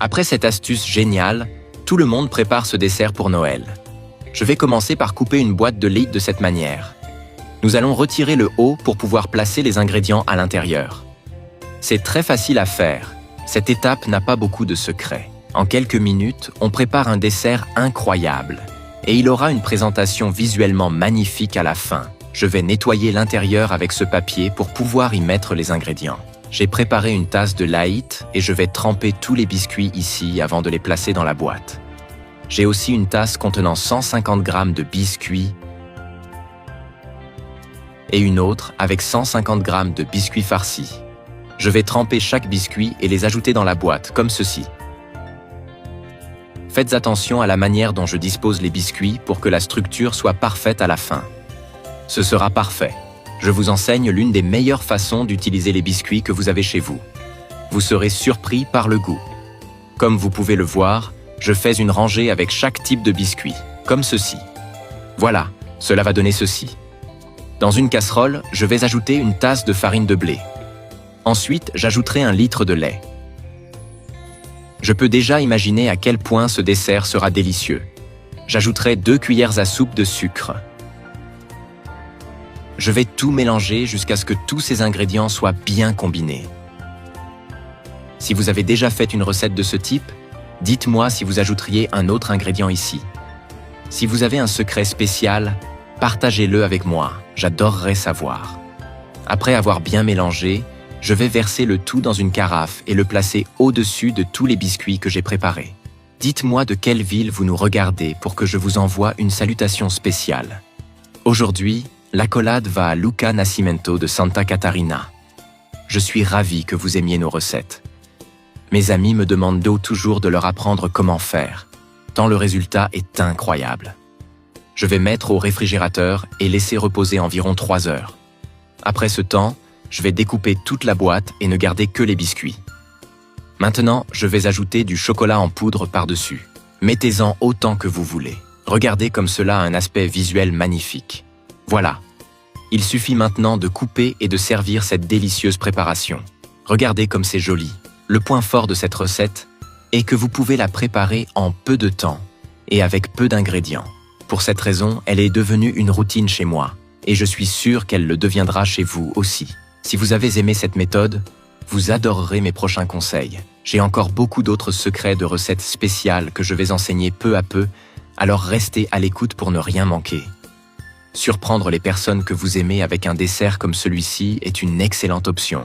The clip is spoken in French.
Après cette astuce géniale, tout le monde prépare ce dessert pour Noël. Je vais commencer par couper une boîte de lait de cette manière. Nous allons retirer le haut pour pouvoir placer les ingrédients à l'intérieur. C'est très facile à faire. Cette étape n'a pas beaucoup de secrets. En quelques minutes, on prépare un dessert incroyable. Et il aura une présentation visuellement magnifique à la fin. Je vais nettoyer l'intérieur avec ce papier pour pouvoir y mettre les ingrédients. J'ai préparé une tasse de light et je vais tremper tous les biscuits ici avant de les placer dans la boîte. J'ai aussi une tasse contenant 150 g de biscuits et une autre avec 150 g de biscuits farcis. Je vais tremper chaque biscuit et les ajouter dans la boîte, comme ceci. Faites attention à la manière dont je dispose les biscuits pour que la structure soit parfaite à la fin. Ce sera parfait. Je vous enseigne l'une des meilleures façons d'utiliser les biscuits que vous avez chez vous. Vous serez surpris par le goût. Comme vous pouvez le voir, je fais une rangée avec chaque type de biscuit, comme ceci. Voilà, cela va donner ceci. Dans une casserole, je vais ajouter une tasse de farine de blé. Ensuite, j'ajouterai 1 litre de lait. Je peux déjà imaginer à quel point ce dessert sera délicieux. J'ajouterai 2 cuillères à soupe de sucre. Je vais tout mélanger jusqu'à ce que tous ces ingrédients soient bien combinés. Si vous avez déjà fait une recette de ce type, dites-moi si vous ajouteriez un autre ingrédient ici. Si vous avez un secret spécial, partagez-le avec moi, j'adorerais savoir. Après avoir bien mélangé, je vais verser le tout dans une carafe et le placer au-dessus de tous les biscuits que j'ai préparés. Dites-moi de quelle ville vous nous regardez pour que je vous envoie une salutation spéciale. Aujourd'hui, l'accolade va à Luca Nascimento de Santa Catarina. Je suis ravi que vous aimiez nos recettes. Mes amis me demandent toujours de leur apprendre comment faire, tant le résultat est incroyable. Je vais mettre au réfrigérateur et laisser reposer environ 3 heures. Après ce temps, je vais découper toute la boîte et ne garder que les biscuits. Maintenant, je vais ajouter du chocolat en poudre par-dessus. Mettez-en autant que vous voulez. Regardez comme cela a un aspect visuel magnifique. Voilà. Il suffit maintenant de couper et de servir cette délicieuse préparation. Regardez comme c'est joli. Le point fort de cette recette est que vous pouvez la préparer en peu de temps et avec peu d'ingrédients. Pour cette raison, elle est devenue une routine chez moi et je suis sûr qu'elle le deviendra chez vous aussi. Si vous avez aimé cette méthode, vous adorerez mes prochains conseils. J'ai encore beaucoup d'autres secrets de recettes spéciales que je vais enseigner peu à peu, alors restez à l'écoute pour ne rien manquer. Surprendre les personnes que vous aimez avec un dessert comme celui-ci est une excellente option.